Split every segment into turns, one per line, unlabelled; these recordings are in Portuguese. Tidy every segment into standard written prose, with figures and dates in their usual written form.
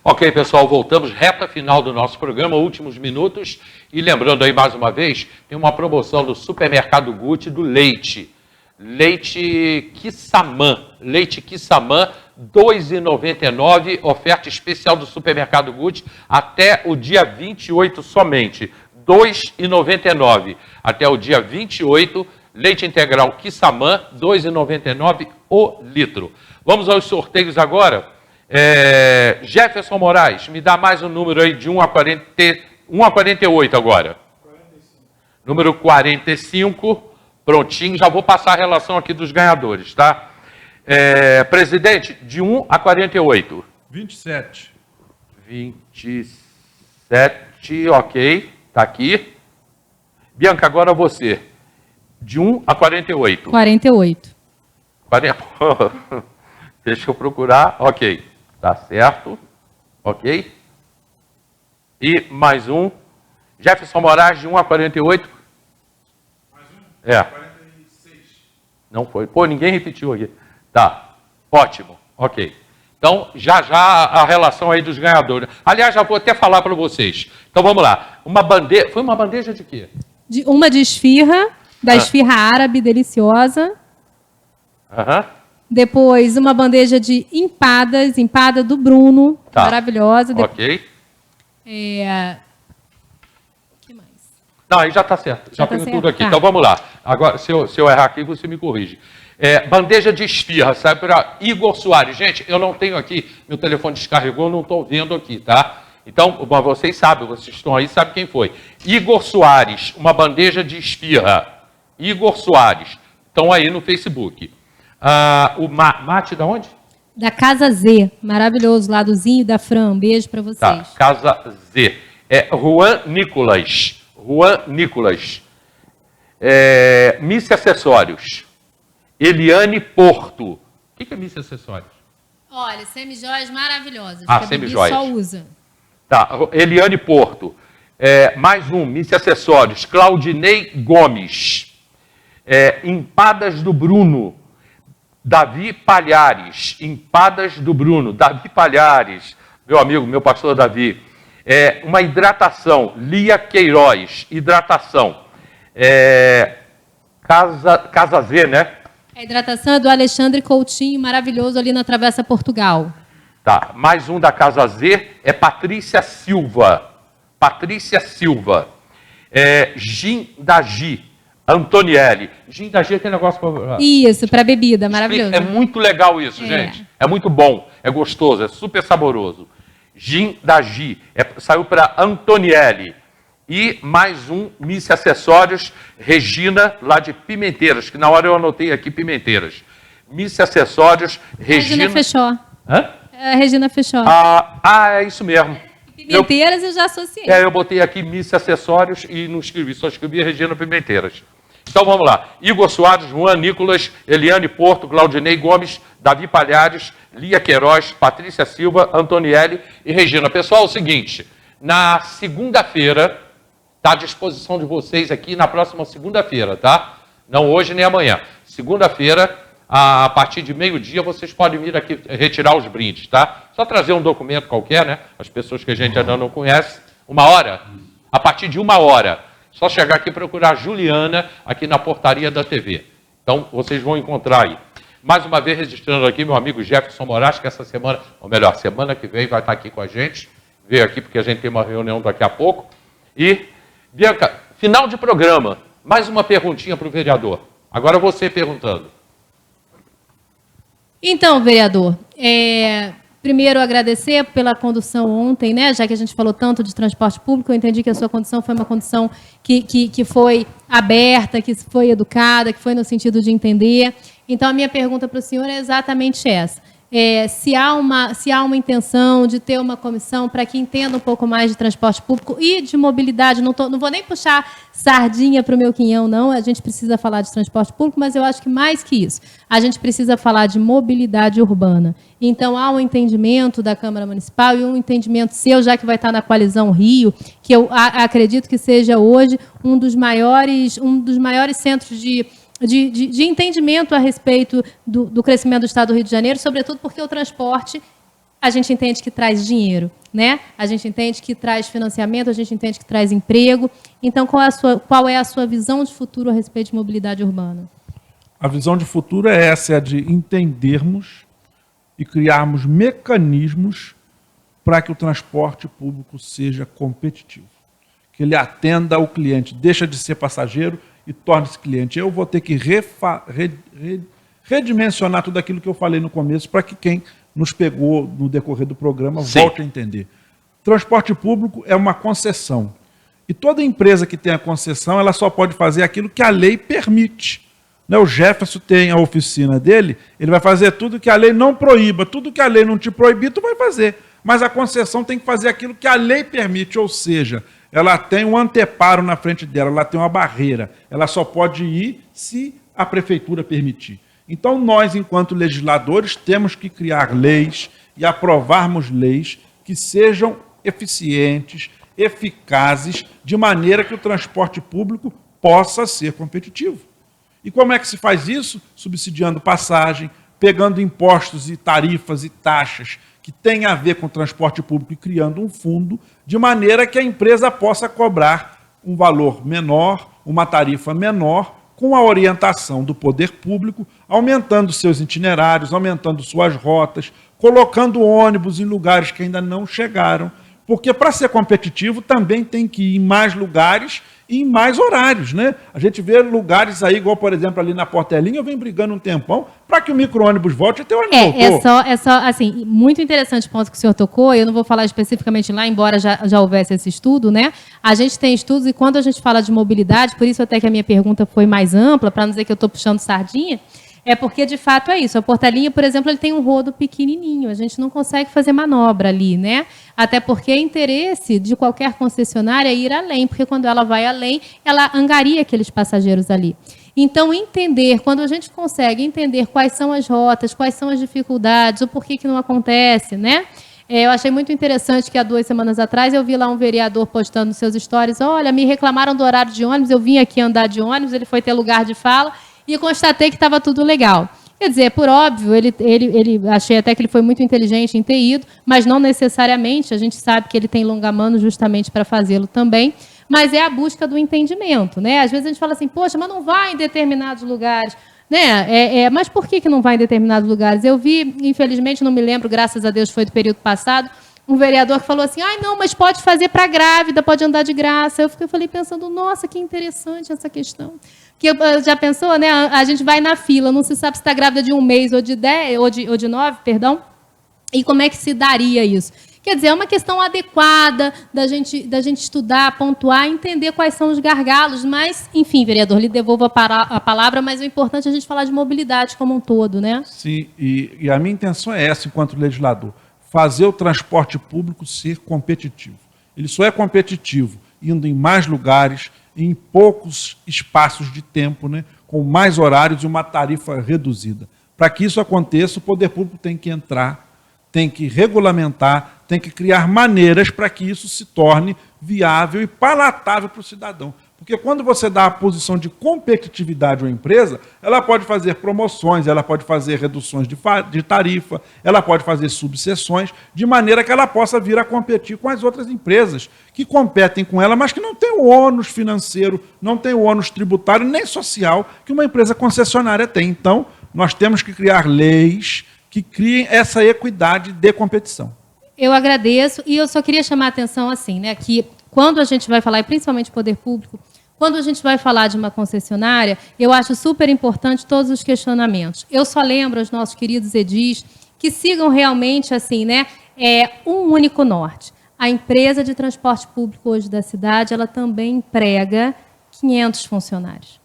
Ok, pessoal, voltamos, reta final do nosso programa, últimos minutos. E lembrando aí, mais uma vez, tem uma promoção do Supermercado Gucci do leite. Leite Quissamã, R$ 2,99, oferta especial do Supermercado Gucci até o dia 28 somente, R$ 2,99. Até o dia 28, leite integral Quissamã, R$ 2,99 o litro. Vamos aos sorteios agora. Jefferson Moraes, me dá mais um número aí de 1 a 48 agora. 45. Número 45, prontinho, já vou passar a relação aqui dos ganhadores, tá? Presidente, de 1 a 48.
27.
27, ok, tá aqui. Bianca, agora você. De 1 a 48.
48.
Deixa eu procurar, ok. Tá certo, ok. E mais um. Jefferson Moraes, de 1 a 48.
Mais um?
46. Não foi. Pô, ninguém repetiu aqui. Tá, ótimo, ok. Então, já a relação aí dos ganhadores. Aliás, já vou até falar para vocês. Então, vamos lá. Foi uma bandeja de quê?
Uma de esfirra, da esfirra árabe, deliciosa.
Aham.
Depois, uma bandeja de empada do Bruno,
tá.
Maravilhosa.
Ok.
O que mais?
Não, aí já está certo. Já tenho tudo aqui.
Tá.
Então, vamos lá. Agora, se eu errar aqui, você me corrige. Bandeja de esfirra, sabe, para Igor Soares. Gente, eu não tenho aqui, meu telefone descarregou, não estou vendo aqui, tá? Então, vocês sabem, vocês estão aí, sabem quem foi. Igor Soares, uma bandeja de esfirra. Igor Soares. Estão aí no Facebook. O mate da onde?
Da Casa Z, maravilhoso, lá do Zinho e da Fran. Um beijo para vocês.
Tá, Casa Z. Juan Nicolas. Miss Acessórios. Eliane Porto. O que é Miss Acessórios?
Olha, semijoias maravilhosas.
Semijoias.
Só usa.
Tá, Eliane Porto. Mais um, Miss Acessórios. Claudinei Gomes. Empadas do Bruno. Davi Palhares, Empadas do Bruno, Davi Palhares, meu amigo, meu pastor Davi. Uma hidratação, Lia Queiroz, hidratação. Casa Z, né?
A hidratação é do Alexandre Coutinho, maravilhoso, ali na Travessa Portugal.
Tá, mais um da Casa Z é Patrícia Silva. Gin da Gi. Antonielli. Gin da Gi é aquele negócio para...
Isso, para bebida, maravilhoso.
É muito legal isso, gente. É muito bom, é gostoso, é super saboroso. Gin da Gi. Saiu para Antonielli. E mais um, Miss Acessórios, Regina, lá de Pimenteiras, que na hora eu anotei aqui Pimenteiras. Miss Acessórios, Regina
Fechó.
Hã?
Regina Fechó.
É isso mesmo.
Pimenteiras eu já associei.
Eu botei aqui Miss Acessórios e não escrevi, só escrevi Regina Pimenteiras. Então vamos lá. Igor Soares, Juan Nicolas, Eliane Porto, Claudinei Gomes, Davi Palhares, Lia Queiroz, Patrícia Silva, Antonielli e Regina. Pessoal, é o seguinte, na segunda-feira, está à disposição de vocês aqui na próxima segunda-feira, tá? Não hoje nem amanhã. Segunda-feira, a partir de meio-dia, vocês podem vir aqui retirar os brindes, tá? Só trazer um documento qualquer, né? As pessoas que a gente ainda não conhece. 1 hora? A partir de 1 hora. Só chegar aqui e procurar a Juliana aqui na portaria da TV. Então, vocês vão encontrar aí. Mais uma vez, registrando aqui meu amigo Jefferson Moraes, que essa semana, ou melhor, semana que vem, vai estar aqui com a gente. Veio aqui porque a gente tem uma reunião daqui a pouco. E, Bianca, final de programa. Mais uma perguntinha para o vereador. Agora você perguntando.
Então, vereador, primeiro agradecer pela condução ontem, né? Já que a gente falou tanto de transporte público, eu entendi que a sua condução foi uma condução que foi aberta, que foi educada, que foi no sentido de entender. Então, a minha pergunta para o senhor é exatamente essa. Se há uma intenção de ter uma comissão para que entenda um pouco mais de transporte público e de mobilidade, não vou nem puxar sardinha para o meu quinhão, não, a gente precisa falar de transporte público, mas eu acho que mais que isso, a gente precisa falar de mobilidade urbana. Então, há um entendimento da Câmara Municipal e um entendimento seu, já que vai estar na Coalizão Rio, que eu acredito que seja hoje um dos maiores centros de entendimento a respeito do crescimento do Estado do Rio de Janeiro, sobretudo porque o transporte a gente entende que traz dinheiro, né? A gente entende que traz financiamento, a gente entende que traz emprego. Então, qual é a sua visão de futuro a respeito de mobilidade urbana?
A visão de futuro é essa, é a de entendermos e criarmos mecanismos para que o transporte público seja competitivo. Que ele atenda o cliente, deixa de ser passageiro e torne-se cliente. Eu vou ter que redimensionar tudo aquilo que eu falei no começo para que quem nos pegou no decorrer do programa volte a entender. Transporte público é uma concessão. E toda empresa que tem a concessão, ela só pode fazer aquilo que a lei permite. O Jefferson tem a oficina dele, ele vai fazer tudo que a lei não proíba, tudo que a lei não te proibir, tu vai fazer. Mas a concessão tem que fazer aquilo que a lei permite, ou seja, ela tem um anteparo na frente dela, ela tem uma barreira, ela só pode ir se a prefeitura permitir. Então nós, enquanto legisladores, temos que criar leis e aprovarmos leis que sejam eficientes, eficazes, de maneira que o transporte público possa ser competitivo. E como é que se faz isso? Subsidiando passagem, pegando impostos e tarifas e taxas que têm a ver com o transporte público e criando um fundo, de maneira que a empresa possa cobrar um valor menor, uma tarifa menor, com a orientação do poder público, aumentando seus itinerários, aumentando suas rotas, colocando ônibus em lugares que ainda não chegaram, porque para ser competitivo também tem que ir em mais lugares e em mais horários, né? A gente vê lugares aí, igual, por exemplo, ali na Portelinha, eu venho brigando um tempão para que o micro-ônibus volte até o ônibus voltou.
É só, assim, muito interessante o ponto que o senhor tocou, eu não vou falar especificamente lá, embora já houvesse esse estudo, né? A gente tem estudos e quando a gente fala de mobilidade, por isso até que a minha pergunta foi mais ampla, para não dizer que eu estou puxando sardinha, é porque, de fato, é isso. A Portelinha, por exemplo, ele tem um rodo pequenininho. A gente não consegue fazer manobra ali, né? Até porque é interesse de qualquer concessionária ir além, porque quando ela vai além, ela angaria aqueles passageiros ali. Então, quando a gente consegue entender quais são as rotas, quais são as dificuldades, o porquê que não acontece, né? Eu achei muito interessante que há 2 semanas atrás eu vi lá um vereador postando nos seus stories, olha, me reclamaram do horário de ônibus, eu vim aqui andar de ônibus, ele foi ter lugar de fala, e constatei que estava tudo legal. Quer dizer, por óbvio, achei até que ele foi muito inteligente em ter ido, mas não necessariamente, a gente sabe que ele tem longa-mano justamente para fazê-lo também, mas é a busca do entendimento, né? Às vezes a gente fala assim, poxa, mas não vai em determinados lugares, né? Mas por que não vai em determinados lugares? Eu vi, infelizmente, não me lembro, graças a Deus foi do período passado, um vereador que falou assim, não, mas pode fazer para grávida, pode andar de graça. Eu falei pensando, nossa, que interessante essa questão. Que já pensou, né? A gente vai na fila, não se sabe se está grávida de 1 mês ou de 10, ou de 9, perdão. E como é que se daria isso? Quer dizer, é uma questão adequada da gente estudar, pontuar, entender quais são os gargalos. Mas, enfim, vereador, lhe devolvo a palavra, mas o importante é a gente falar de mobilidade como um todo, né?
Sim, e a minha intenção é essa, enquanto legislador, fazer o transporte público ser competitivo. Ele só é competitivo indo em mais lugares, em poucos espaços de tempo, né, com mais horários e uma tarifa reduzida. Para que isso aconteça, o poder público tem que entrar, tem que regulamentar, tem que criar maneiras para que isso se torne viável e palatável para o cidadão. Porque quando você dá a posição de competitividade à empresa, ela pode fazer promoções, ela pode fazer reduções de tarifa, ela pode fazer subseções, de maneira que ela possa vir a competir com as outras empresas que competem com ela, mas que não tem o ônus financeiro, não tem o ônus tributário nem social que uma empresa concessionária tem. Então, nós temos que criar leis que criem essa equidade de competição.
Eu agradeço e eu só queria chamar a atenção assim, né, que quando a gente vai falar, e principalmente poder público, quando a gente vai falar de uma concessionária, eu acho super importante todos os questionamentos. Eu só lembro aos nossos queridos edis que sigam realmente assim, né, um único norte. A empresa de transporte público hoje da cidade, ela também emprega 500 funcionários.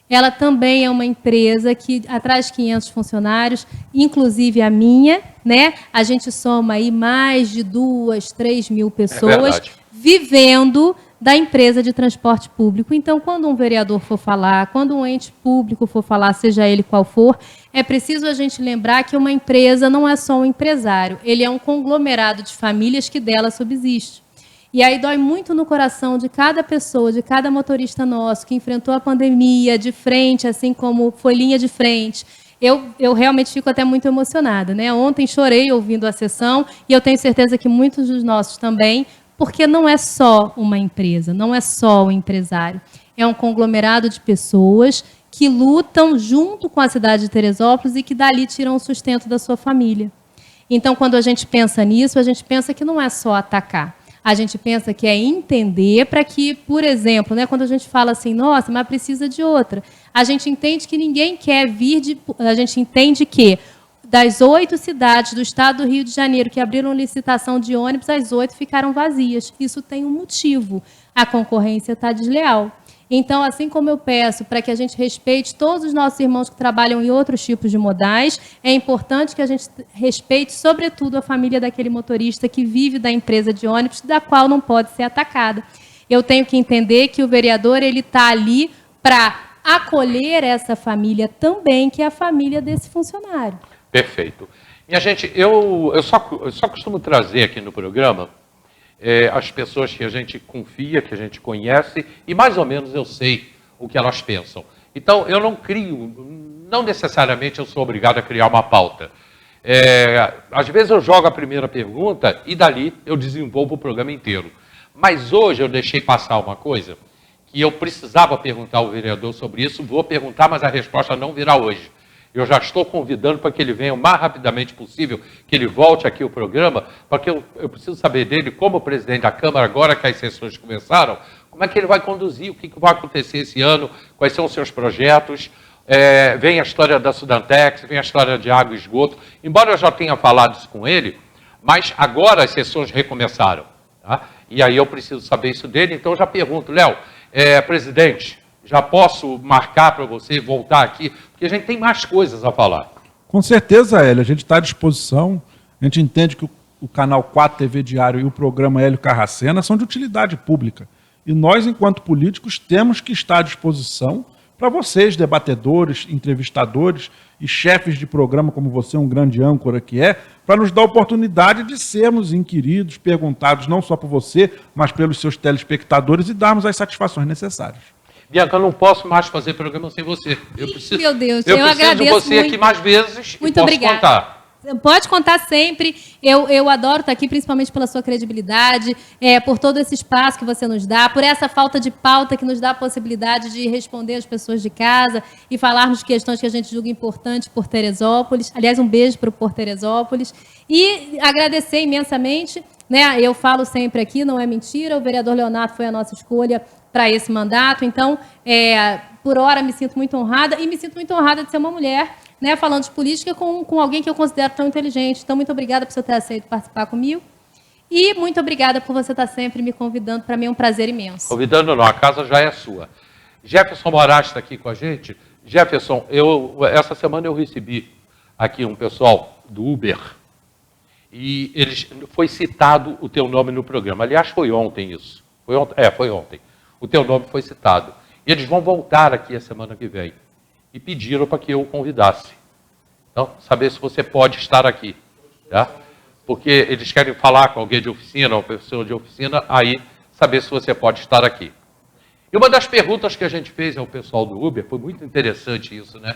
Ela também é uma empresa que, atrás de 500 funcionários, inclusive a minha, né, a gente soma aí mais de 2, 3 mil pessoas vivendo da empresa de transporte público. Então, quando um vereador for falar, quando um ente público for falar, seja ele qual for, é preciso a gente lembrar que uma empresa não é só um empresário, ele é um conglomerado de famílias que dela subsiste. E aí dói muito no coração de cada pessoa, de cada motorista nosso que enfrentou a pandemia de frente, assim como foi linha de frente, eu realmente fico até muito emocionada, né? Ontem chorei ouvindo a sessão e eu tenho certeza que muitos dos nossos também, porque não é só uma empresa, não é só o empresário. É um conglomerado de pessoas que lutam junto com a cidade de Teresópolis e que dali tiram o sustento da sua família. Então, quando a gente pensa nisso, a gente pensa que não é só atacar. A gente pensa que é entender para que, por exemplo, né, quando a gente fala assim, nossa, mas precisa de outra. A gente entende que ninguém quer vir de... A gente entende que das 8 cidades do estado do Rio de Janeiro que abriram licitação de ônibus, as 8 ficaram vazias. Isso tem um motivo. A concorrência está desleal. Então, assim como eu peço para que a gente respeite todos os nossos irmãos que trabalham em outros tipos de modais, é importante que a gente respeite, sobretudo, a família daquele motorista que vive da empresa de ônibus, da qual não pode ser atacada. Eu tenho que entender que o vereador ele está ali para acolher essa família também, que é a família desse funcionário.
Perfeito. Minha gente, eu só costumo trazer aqui no programa as pessoas que a gente confia, que a gente conhece, e mais ou menos eu sei o que elas pensam. Então, eu não crio, não necessariamente eu sou obrigado a criar uma pauta. Às vezes eu jogo a primeira pergunta e dali eu desenvolvo o programa inteiro. Mas hoje eu deixei passar uma coisa que eu precisava perguntar ao vereador sobre isso, vou perguntar, mas a resposta não virá hoje. Eu já estou convidando para que ele venha o mais rapidamente possível, que ele volte aqui ao programa, porque eu preciso saber dele, como presidente da Câmara, agora que as sessões começaram, como é que ele vai conduzir, o que vai acontecer esse ano, quais são os seus projetos. Vem a história da Sudantex, vem a história de água e esgoto. Embora eu já tenha falado isso com ele, mas agora as sessões recomeçaram. Tá? E aí eu preciso saber isso dele, então eu já pergunto, Léo, presidente, já posso marcar para você voltar aqui? Porque a gente tem mais coisas a falar.
Com certeza, Hélio, a gente está à disposição. A gente entende que o Canal 4 TV Diário e o programa Hélio Carracena são de utilidade pública. E nós, enquanto políticos, temos que estar à disposição para vocês, debatedores, entrevistadores e chefes de programa, como você, um grande âncora que para nos dar a oportunidade de sermos inquiridos, perguntados não só por você, mas pelos seus telespectadores e darmos as satisfações necessárias.
Bianca, eu não posso mais fazer programa sem você.
Meu Deus,
eu preciso
agradeço
de você
muito.
aqui mais vezes.
Muito
e posso
obrigada.
Contar.
Pode contar sempre. Eu adoro estar aqui, principalmente pela sua credibilidade, por todo esse espaço que você nos dá, por essa falta de pauta que nos dá a possibilidade de responder às pessoas de casa e falarmos de questões que a gente julga importantes por Teresópolis. Aliás, um beijo para o Por Teresópolis. E agradecer imensamente, né? Eu falo sempre aqui, não é mentira, o vereador Leonardo foi a nossa escolha para esse mandato. Então, por hora, me sinto muito honrada, e me sinto muito honrada de ser uma mulher, né, falando de política com alguém que eu considero tão inteligente. Então, muito obrigada por você ter aceito participar comigo. E muito obrigada por você estar sempre me convidando. Para mim é um prazer imenso.
Convidando não, a casa já é sua. Jefferson Moraes está aqui com a gente. Jefferson, essa semana eu recebi aqui um pessoal do Uber e foi citado o teu nome no programa. Aliás, foi ontem isso. Foi ontem. O teu nome foi citado. E eles vão voltar aqui a semana que vem. E pediram para que eu o convidasse. Então, saber se você pode estar aqui. Tá? Porque eles querem falar com alguém de oficina, uma pessoa de oficina, aí saber se você pode estar aqui. E uma das perguntas que a gente fez ao pessoal do Uber, foi muito interessante isso, né?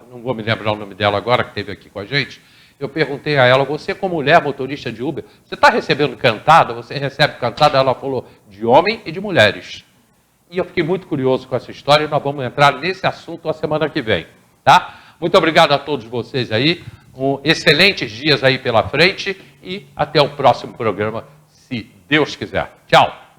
Não vou me lembrar o nome dela agora, que esteve aqui com a gente. Eu perguntei a ela, você como mulher motorista de Uber, você está recebendo cantada? Você recebe cantada? Ela falou, de homem e de mulheres. E eu fiquei muito curioso com essa história e nós vamos entrar nesse assunto a semana que vem. Tá? Muito obrigado a todos vocês aí. Excelentes dias aí pela frente e até o próximo programa, se Deus quiser. Tchau.